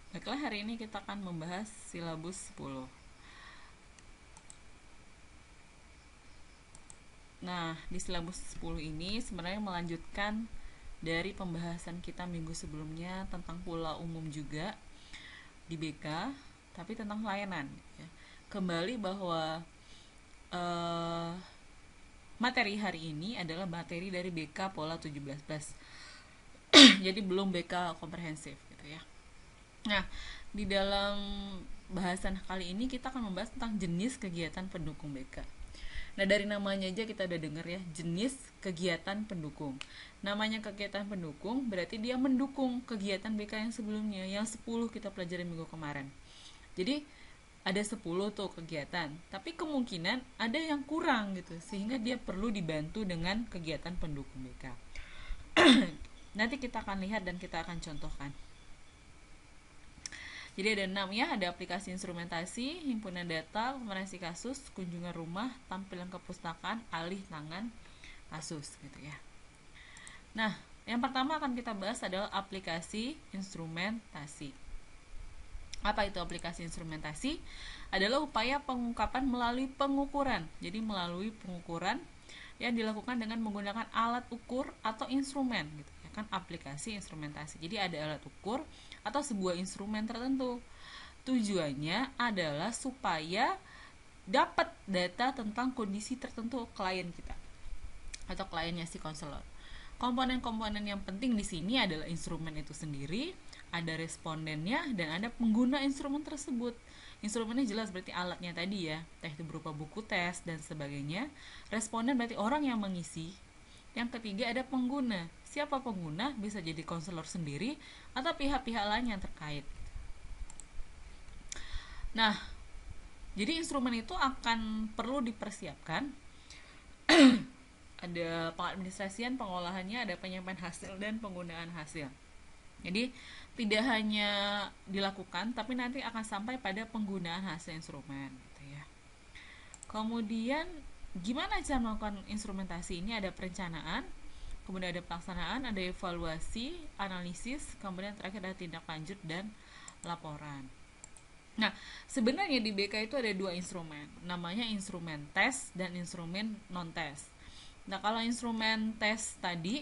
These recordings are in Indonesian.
Baiklah, hari ini kita akan membahas silabus 10. Nah, di silabus 10 ini sebenarnya melanjutkan dari pembahasan kita minggu sebelumnya tentang pola umum juga di BK, tapi tentang layanan. Kembali bahwa eh, materi hari ini adalah materi dari BK pola 17+. Jadi belum BK komprehensif gitu ya. Nah, di dalam bahasan kali ini kita akan membahas tentang jenis kegiatan pendukung BK. Nah, dari namanya aja kita udah denger ya, jenis kegiatan pendukung. Namanya kegiatan pendukung berarti dia mendukung kegiatan BK yang sebelumnya, yang 10 kita pelajari minggu kemarin. Jadi ada 10 tuh kegiatan, tapi kemungkinan ada yang kurang gitu, sehingga dia perlu dibantu dengan kegiatan pendukung BK. Nanti kita akan lihat dan kita akan contohkan. Jadi ada 6 ya, ada aplikasi instrumentasi, himpunan data, komunikasi kasus, kunjungan rumah, tampilan kepustakaan, alih tangan kasus gitu ya. Nah, yang pertama akan kita bahas adalah aplikasi instrumentasi. Apa itu aplikasi instrumentasi? Adalah upaya pengungkapan melalui pengukuran. Jadi melalui pengukuran yang dilakukan dengan menggunakan alat ukur atau instrumen gitu ya kan, aplikasi instrumentasi. Jadi ada alat ukur atau sebuah instrumen tertentu. Tujuannya adalah supaya dapat data tentang kondisi tertentu klien kita atau kliennya si konselor. Komponen-komponen yang penting di sini adalah instrumen itu sendiri, ada respondennya, dan ada pengguna instrumen tersebut. Instrumennya jelas berarti alatnya tadi ya, entah itu berupa buku tes dan sebagainya. Responden berarti orang yang mengisi. Yang ketiga ada pengguna. Siapa pengguna? Bisa jadi konselor sendiri atau pihak-pihak lain yang terkait. Nah, jadi instrumen itu akan perlu dipersiapkan. Ada pengadministrasian, pengolahannya, ada penyampaian hasil dan penggunaan hasil. Jadi tidak hanya dilakukan, tapi nanti akan sampai pada penggunaan hasil instrumen gitu ya. Kemudian gimana cara melakukan instrumentasi ini? Ada perencanaan, kemudian ada pelaksanaan, ada evaluasi, analisis, kemudian terakhir ada tindak lanjut dan laporan. Nah, sebenarnya di BK itu ada dua instrumen, namanya instrumen tes dan instrumen non-tes. Nah, kalau instrumen tes tadi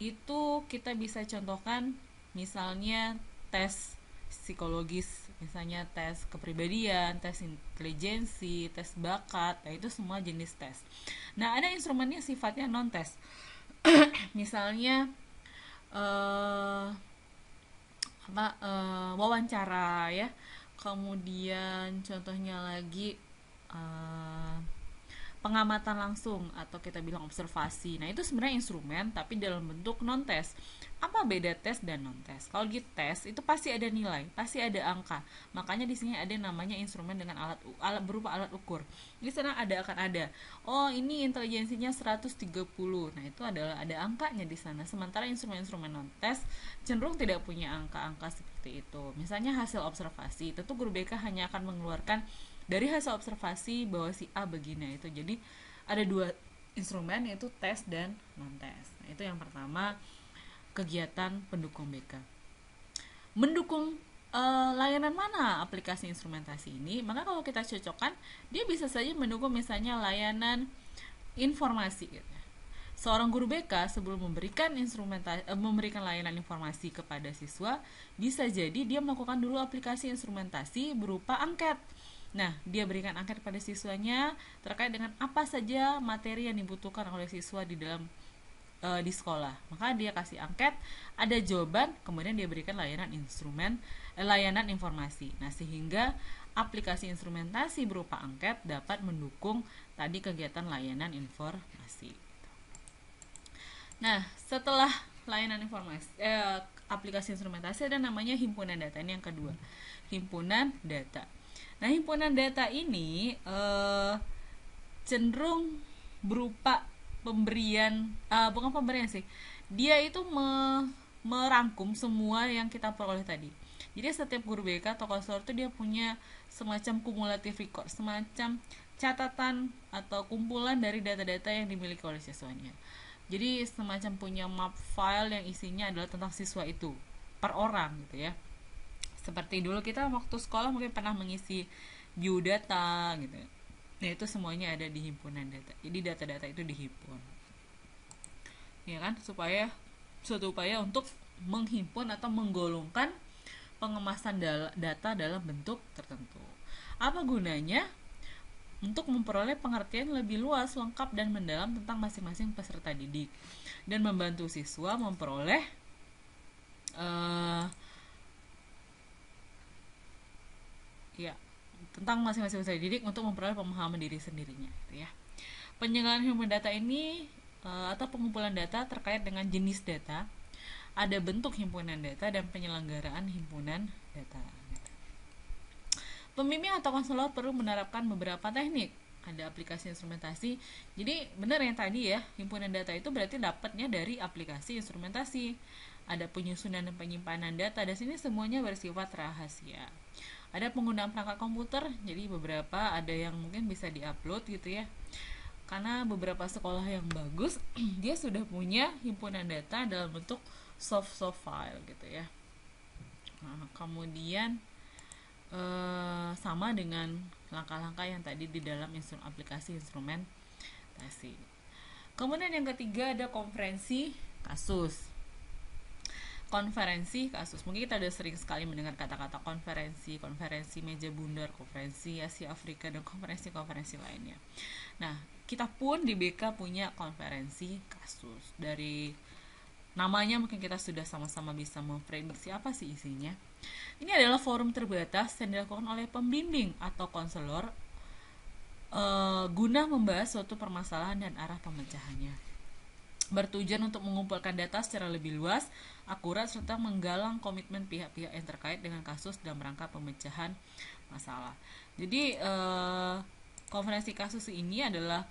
itu kita bisa contohkan misalnya tes psikologis, misalnya tes kepribadian, tes intelijensi, tes bakat, nah itu semua jenis tes. Nah, ada instrumennya sifatnya non-tes. Misalnya wawancara ya. Kemudian contohnya lagi eh, pengamatan langsung atau kita bilang observasi. Nah, itu sebenarnya instrumen tapi dalam bentuk non-tes. Apa beda tes dan non-tes? Kalau di tes itu pasti ada nilai, pasti ada angka. Makanya di sini ada namanya instrumen dengan alat berupa alat ukur. Di sana akan ada. Oh, ini intelijensinya 130. Nah, itu adalah ada angkanya di sana. Sementara instrumen-instrumen non-tes cenderung tidak punya angka-angka seperti itu. Misalnya hasil observasi, tentu guru BK hanya akan mengeluarkan dari hasil observasi bahwa si A begini itu. Jadi ada dua instrumen, yaitu tes dan non tes. Nah, itu yang pertama, kegiatan pendukung BK. Mendukung layanan mana aplikasi instrumentasi ini? Maka kalau kita cocokkan, dia bisa saja mendukung misalnya layanan informasi gitu. Seorang guru BK sebelum memberikan layanan informasi kepada siswa, bisa jadi dia melakukan dulu aplikasi instrumentasi berupa angket. Nah, dia berikan angket pada siswanya terkait dengan apa saja materi yang dibutuhkan oleh siswa di dalam di sekolah. Maka dia kasih angket, ada jawaban, kemudian dia berikan layanan informasi. Nah, sehingga aplikasi instrumentasi berupa angket dapat mendukung tadi kegiatan layanan informasi. Nah, setelah layanan informasi aplikasi instrumentasi ada namanya himpunan data. Ini yang kedua, himpunan data. Nah, himpunan data ini cenderung berupa pemberian, bukan pemberian sih, dia itu merangkum semua yang kita peroleh tadi. Jadi setiap guru BK atau konselor itu dia punya semacam kumulatif record, semacam catatan atau kumpulan dari data-data yang dimiliki oleh siswanya. Jadi semacam punya map file yang isinya adalah tentang siswa itu per orang gitu ya. Seperti dulu kita waktu sekolah mungkin pernah mengisi biodata gitu. Nah, itu semuanya ada di himpunan data. Jadi data-data itu dihimpun. Ya kan? Supaya suatu upaya untuk menghimpun atau menggolongkan pengemasan data dalam bentuk tertentu. Apa gunanya? Untuk memperoleh pengertian lebih luas, lengkap, dan mendalam tentang masing-masing peserta didik dan membantu siswa memperoleh ya tentang masing-masing peserta didik untuk memperoleh pemahaman diri sendirinya gitu ya. Penyelenggaraan himpunan data ini atau pengumpulan data terkait dengan jenis data, ada bentuk himpunan data dan penyelenggaraan himpunan data. Pembimbing atau konselor perlu menerapkan beberapa teknik. Ada aplikasi instrumentasi. Jadi benar yang tadi ya, himpunan data itu berarti dapatnya dari aplikasi instrumentasi. Ada penyusunan dan penyimpanan data. Dan sini semuanya bersifat rahasia. Ada penggunaan perangkat komputer. Jadi beberapa ada yang mungkin bisa diupload gitu ya. Karena beberapa sekolah yang bagus dia sudah punya himpunan data dalam bentuk soft file gitu ya. Nah, kemudian sama dengan langkah-langkah yang tadi di dalam aplikasi instrumentasi. Kemudian yang ketiga ada konferensi kasus. Konferensi kasus, mungkin kita udah sering sekali mendengar kata-kata konferensi meja bundar, konferensi Asia Afrika, dan konferensi lainnya. Nah, kita pun di BK punya konferensi kasus. Dari namanya mungkin kita sudah sama-sama bisa memprediksi apa sih isinya. Ini adalah forum terbatas yang dilakukan oleh pembimbing atau konselor guna membahas suatu permasalahan dan arah pemecahannya. Bertujuan untuk mengumpulkan data secara lebih luas, akurat, serta menggalang komitmen pihak-pihak yang terkait dengan kasus dalam rangka pemecahan masalah. Jadi konferensi kasus ini adalah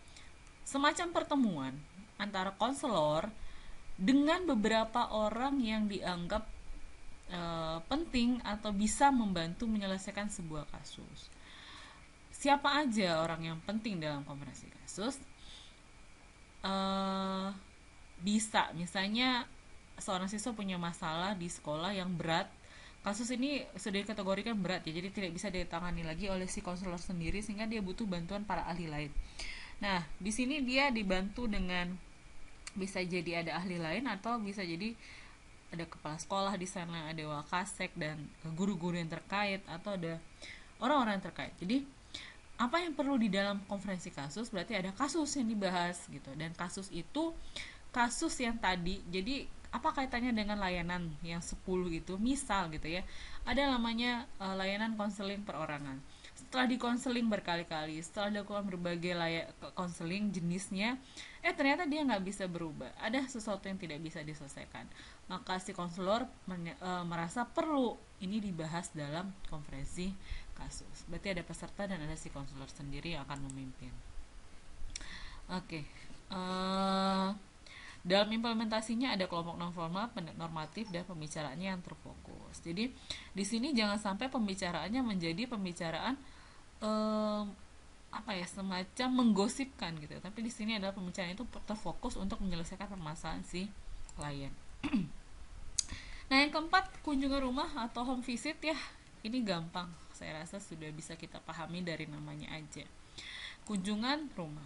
semacam pertemuan antara konselor dengan beberapa orang yang dianggap penting atau bisa membantu menyelesaikan sebuah kasus. Siapa aja orang yang penting dalam konferensi kasus? Bisa, misalnya seorang siswa punya masalah di sekolah yang berat. Kasus ini sudah dikategorikan berat ya, jadi tidak bisa ditangani lagi oleh si konselor sendiri sehingga dia butuh bantuan para ahli lain. Nah, di sini dia dibantu dengan bisa jadi ada ahli lain atau bisa jadi ada kepala sekolah di sana, ada wakasek dan guru-guru yang terkait atau ada orang-orang yang terkait. Jadi apa yang perlu di dalam konferensi kasus berarti ada kasus yang dibahas gitu, dan kasus itu kasus yang tadi. Jadi apa kaitannya dengan layanan yang 10 itu? Misal gitu ya, ada namanya layanan konseling perorangan. Setelah dikonseling berkali-kali, setelah dilakukan berbagai konseling jenisnya, ternyata dia nggak bisa berubah, ada sesuatu yang tidak bisa diselesaikan, maka si konselor merasa perlu ini dibahas dalam konferensi kasus. Berarti ada peserta dan ada si konselor sendiri yang akan memimpin. Oke. Dalam implementasinya ada kelompok non formal, normatif, dan pembicaraannya yang terfokus. Jadi di sini jangan sampai pembicaraannya menjadi pembicaraan semacam menggosipkan gitu. Tapi di sini adalah pembicaraan itu terfokus untuk menyelesaikan permasalahan si klien. Nah, yang keempat, kunjungan rumah atau home visit ya. Ini gampang, saya rasa sudah bisa kita pahami dari namanya aja. Kunjungan rumah,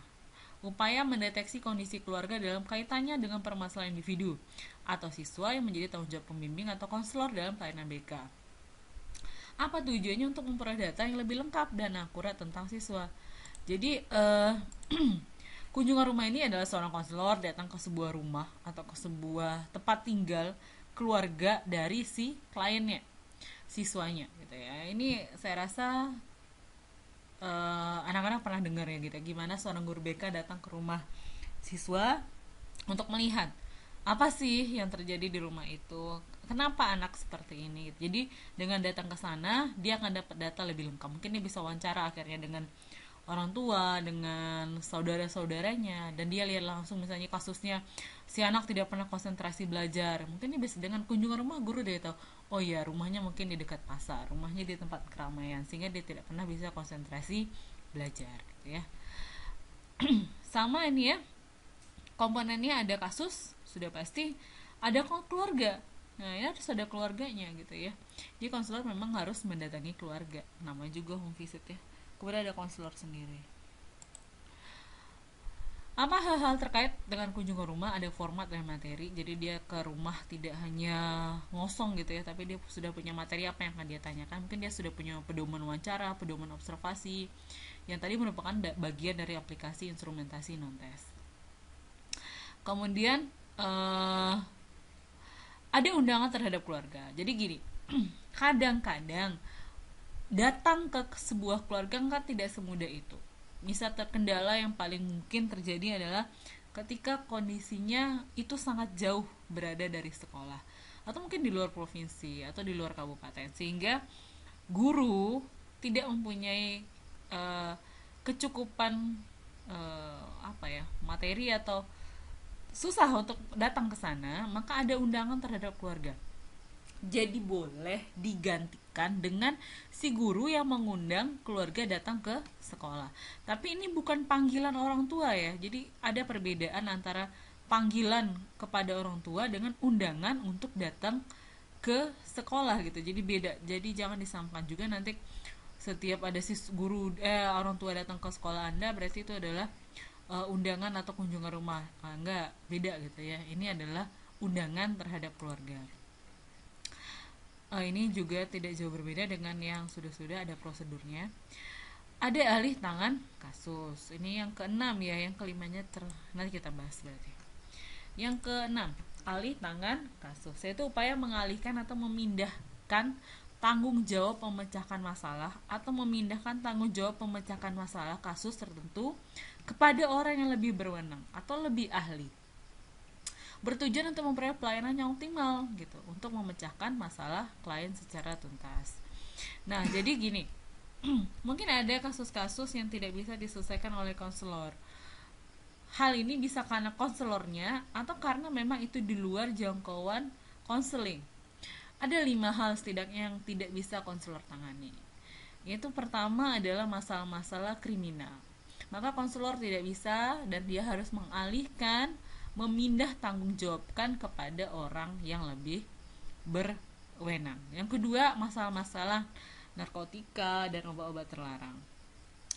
upaya mendeteksi kondisi keluarga dalam kaitannya dengan permasalahan individu atau siswa yang menjadi tanggung jawab pembimbing atau konselor dalam pelayanan BK. Apa tujuannya? Untuk memperoleh data yang lebih lengkap dan akurat tentang siswa. Jadi kunjungan rumah ini adalah seorang konselor datang ke sebuah rumah atau ke sebuah tempat tinggal keluarga dari si kliennya, siswanya gitu ya. Ini saya rasa anak-anak pernah dengar ya gitu, gimana seorang guru BK datang ke rumah siswa untuk melihat apa sih yang terjadi di rumah itu, kenapa anak seperti ini. Jadi dengan datang ke sana dia akan dapat data lebih lengkap. Mungkin dia bisa wawancara akhirnya dengan orang tua, dengan saudara-saudaranya, dan dia lihat langsung misalnya kasusnya si anak tidak pernah konsentrasi belajar. Mungkin dia bisa dengan kunjungan rumah guru dia tahu, oh ya rumahnya mungkin di dekat pasar, rumahnya di tempat keramaian, sehingga dia tidak pernah bisa konsentrasi belajar gitu ya. Sama ini ya, komponennya ada kasus sudah pasti, ada keluarga. Nah, ini harus ada keluarganya gitu ya. Jadi konselor memang harus mendatangi keluarga. Namanya juga home visit ya. Kemudian ada konselor sendiri. Apa hal-hal terkait dengan kunjungan rumah, ada format dan materi. Jadi dia ke rumah tidak hanya ngosong gitu ya, tapi dia sudah punya materi apa yang akan dia tanyakan. Mungkin dia sudah punya pedoman wawancara, pedoman observasi, yang tadi merupakan bagian dari aplikasi instrumentasi non-tes. Kemudian ada undangan terhadap keluarga. Jadi gini, kadang-kadang datang ke sebuah keluarga kan tidak semudah itu. Misal terkendala yang paling mungkin terjadi adalah ketika kondisinya itu sangat jauh berada dari sekolah, atau mungkin di luar provinsi atau di luar kabupaten, sehingga guru tidak mempunyai kecukupan materi atau susah untuk datang ke sana, maka ada undangan terhadap keluarga. Jadi boleh digantikan dengan si guru yang mengundang keluarga datang ke sekolah. Tapi ini bukan panggilan orang tua ya. Jadi ada perbedaan antara panggilan kepada orang tua dengan undangan untuk datang ke sekolah gitu. Jadi beda. Jadi jangan disamakan juga nanti setiap ada si guru orang tua datang ke sekolah Anda berarti itu adalah undangan atau kunjungan rumah. Enggak, beda gitu ya. Ini adalah undangan terhadap keluarga. Ini juga tidak jauh berbeda dengan yang sudah-sudah ada prosedurnya. Ada alih tangan kasus. Ini yang keenam ya, yang kelimanya nanti kita bahas berarti. Yang keenam, alih tangan kasus, yaitu upaya mengalihkan atau memindahkan tanggung jawab memecahkan masalah atau memindahkan tanggung jawab memecahkan masalah kasus tertentu kepada orang yang lebih berwenang atau lebih ahli, bertujuan untuk memperoleh pelayanan yang optimal gitu, untuk memecahkan masalah klien secara tuntas. Nah, jadi gini, mungkin ada kasus-kasus yang tidak bisa diselesaikan oleh konselor. Hal ini bisa karena konselornya atau karena memang itu di luar jangkauan konseling. Ada 5 hal setidaknya yang tidak bisa konselor tangani. Yaitu pertama adalah masalah-masalah kriminal. Maka konselor tidak bisa dan dia harus mengalihkan, memindah tanggung jawabkan kepada orang yang lebih berwenang. Yang kedua, masalah-masalah narkotika dan obat-obat terlarang.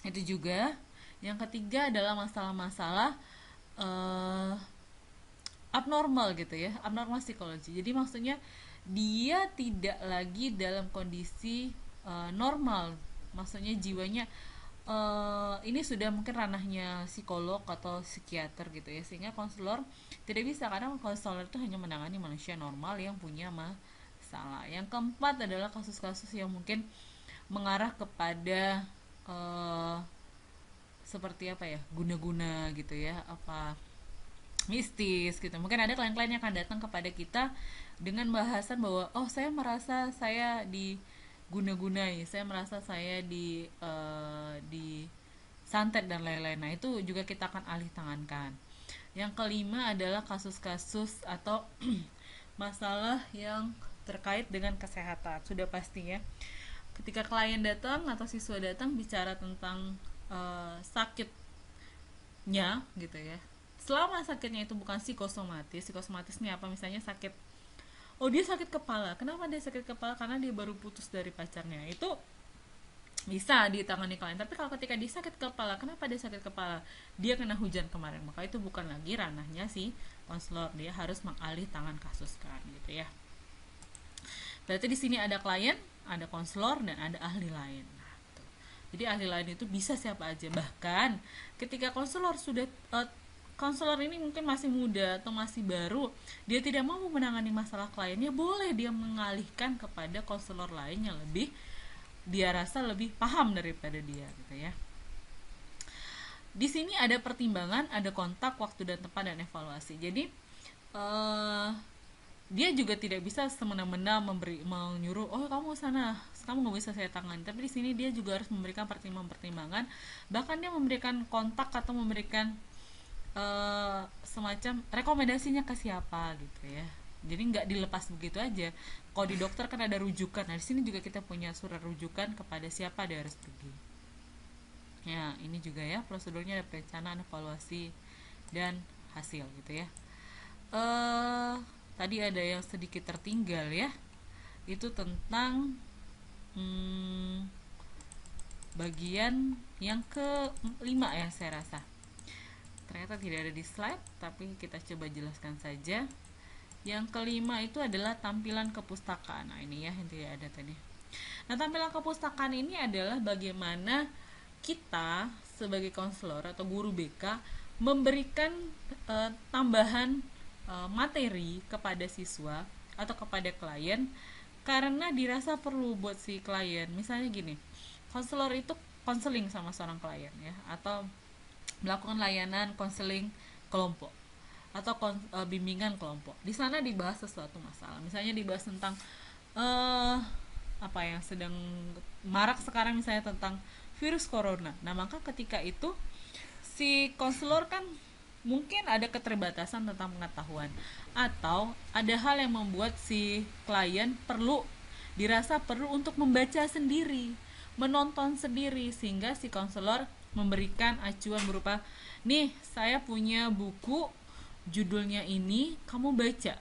Itu juga. Yang ketiga adalah masalah-masalah abnormal gitu ya, abnormal psikologi. Jadi maksudnya dia tidak lagi dalam kondisi normal. Maksudnya jiwanya ini sudah mungkin ranahnya psikolog atau psikiater gitu ya, sehingga konselor tidak bisa, karena konselor itu hanya menangani manusia normal yang punya masalah. Yang keempat adalah kasus-kasus yang mungkin mengarah kepada seperti guna-guna gitu ya, mistis gitu. Mungkin ada klien-klien yang akan datang kepada kita dengan bahasan bahwa saya merasa saya guna-gunai, saya merasa saya di santet dan lain-lain. Nah, itu juga kita akan alih tangankan. Yang kelima adalah kasus-kasus atau masalah yang terkait dengan kesehatan. Sudah pasti ya, ketika klien datang atau siswa datang bicara tentang sakitnya gitu ya, selama sakitnya itu bukan psikosomatis ini apa, misalnya sakit, dia sakit kepala. Kenapa dia sakit kepala? Karena dia baru putus dari pacarnya. Itu bisa ditangani klien. Tapi kalau ketika dia sakit kepala, kenapa dia sakit kepala? Dia kena hujan kemarin. Maka itu bukan lagi ranahnya si konselor. Dia harus mengalih tangan kasus kan gitu ya. Berarti di sini ada klien, ada konselor, dan ada ahli lain. Nah, gitu. Jadi ahli lain itu bisa siapa aja. Bahkan ketika konselor konselor ini mungkin masih muda atau masih baru, dia tidak mau menangani masalah kliennya, boleh dia mengalihkan kepada konselor lain yang lebih dia rasa lebih paham daripada dia gitu ya. Di sini ada pertimbangan, ada kontak, waktu dan tempat, dan evaluasi. Jadi dia juga tidak bisa semena-mena menyuruh kamu sana, kamu nggak bisa saya tangani. Tapi di sini dia juga harus memberikan pertimbangan, bahkan dia memberikan kontak atau memberikan semacam rekomendasinya ke siapa gitu ya. Jadi nggak dilepas begitu aja. Kalau di dokter kan ada rujukan. Nah, di sini juga kita punya surat rujukan kepada siapa dia harus pergi. Ya, ini juga ya prosedurnya, ada perencanaan, evaluasi, dan hasil gitu ya. tadi ada yang sedikit tertinggal ya, itu tentang bagian yang kelima ya, saya rasa ternyata tidak ada di slide, tapi kita coba jelaskan saja. Yang kelima itu adalah tampilan kepustakaan. Nah ini ya yang tidak ada tadi. Nah tampilan kepustakaan ini adalah bagaimana kita sebagai konselor atau guru BK memberikan tambahan materi kepada siswa atau kepada klien karena dirasa perlu buat si klien. Misalnya gini, konselor itu konseling sama seorang klien ya, atau melakukan layanan konseling kelompok atau bimbingan kelompok. Di sana dibahas sesuatu masalah, misalnya dibahas tentang apa yang sedang marak sekarang, misalnya tentang virus corona. Nah maka ketika itu si konselor kan mungkin ada keterbatasan tentang pengetahuan, atau ada hal yang membuat si klien dirasa perlu untuk membaca sendiri, menonton sendiri, sehingga si konselor memberikan acuan berupa, nih saya punya buku judulnya ini, kamu baca.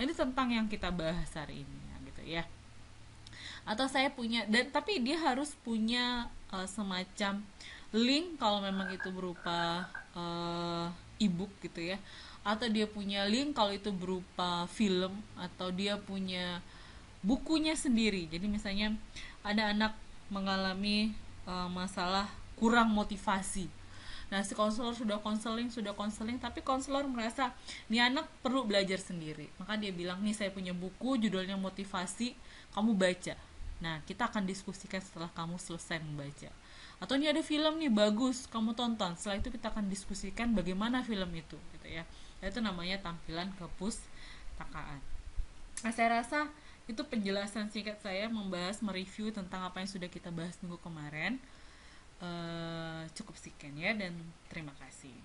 Ini tentang yang kita bahas hari ini gitu ya. Atau saya punya, dan tapi dia harus punya semacam link kalau memang itu berupa e-book gitu ya, atau dia punya link kalau itu berupa film, atau dia punya bukunya sendiri. Jadi misalnya ada anak mengalami masalah kurang motivasi. Nah, si konselor sudah konseling, tapi konselor merasa nih anak perlu belajar sendiri. Maka dia bilang, nih saya punya buku judulnya motivasi, kamu baca. Nah, kita akan diskusikan setelah kamu selesai membaca. Atau ini ada film nih bagus, kamu tonton. Setelah itu kita akan diskusikan bagaimana film itu, gitu ya. Itu namanya tampilan kepustakaan. Nah, saya rasa itu penjelasan singkat saya membahas mereview tentang apa yang sudah kita bahas minggu kemarin. Cukup sekian ya, dan terima kasih.